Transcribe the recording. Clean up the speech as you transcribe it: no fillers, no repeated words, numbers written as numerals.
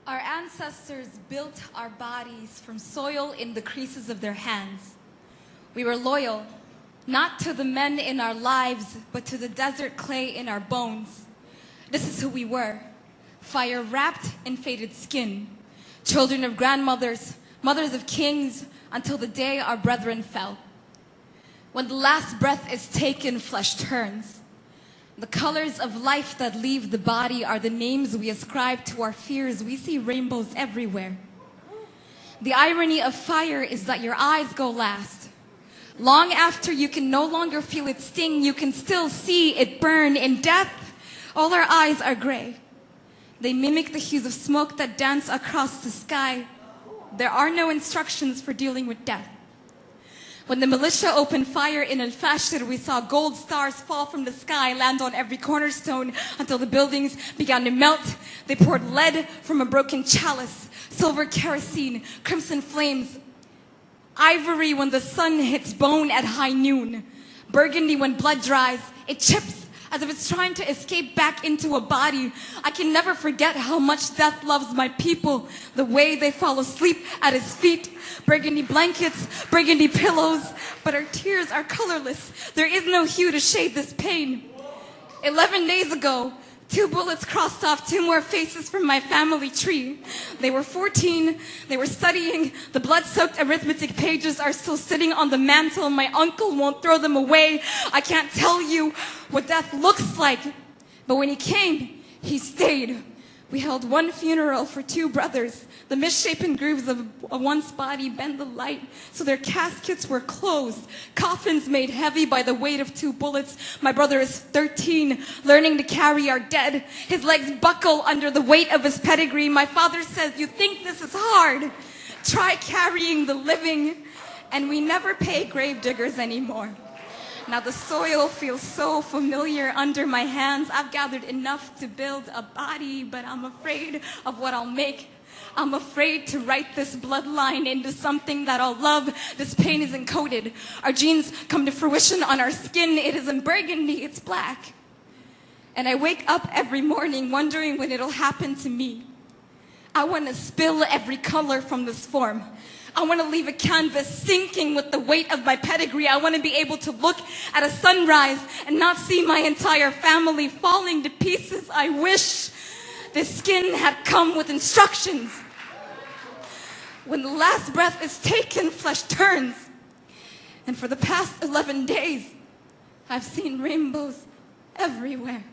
Our ancestors built our bodies from soil in the creases of their hands. We were loyal, not to the men in our lives, but to the desert clay in our bones. This is who we were, fire wrapped in faded skin, children of grandmothers, mothers of kings, until the day our brethren fell. When the last breath is taken, flesh turns. The colors of life that leave the body are the names we ascribe to our fears. We see rainbows everywhere. The irony of fire is that your eyes go last. Long after you can no longer feel its sting, you can still see it burn. In death, all our eyes are gray. They mimic the hues of smoke that dance across the sky. There are no instructions for dealing with death. When the militia opened fire in Al-Fashir, we saw gold stars fall from the sky, land on every cornerstone until the buildings began to melt. They poured lead from a broken chalice, silver kerosene, crimson flames, ivory when the sun hits bone at high noon, burgundy when blood dries. It chips as if it's trying to escape back into a body. I can never forget how much death loves my people, the way they fall asleep at his feet. Burgundy blankets, burgundy pillows, but our tears are colorless. There is no hue to shade this pain. 11 days ago, 2 bullets crossed off 2 more faces from my family tree. They were 14, they were studying. The blood-soaked arithmetic pages are still sitting on the mantle. My uncle won't throw them away. I can't tell you what death looks like, but when he came, he stayed. We held 1 funeral for 2 brothers. The misshapen grooves of one's body bend the light, so their caskets were closed. Coffins made heavy by the weight of 2 bullets. My brother is 13, learning to carry our dead. His legs buckle under the weight of his pedigree. My father says, "You think this is hard? Try carrying the living." And we never pay grave diggers anymore. Now the soil feels so familiar under my hands. I've gathered enough to build a body, but I'm afraid of what I'll make. I'm afraid to write this bloodline into something that I'll love. This pain is encoded. Our genes come to fruition on our skin. It isn't burgundy, it's black. And I wake up every morning wondering when it'll happen to me. I want to spill every color from this form. I want to leave a canvas sinking with the weight of my pedigree. I want to be able to look at a sunrise and not see my entire family falling to pieces. I wish this skin had come with instructions. When the last breath is taken, flesh turns. And for the past 11 days, I've seen rainbows everywhere.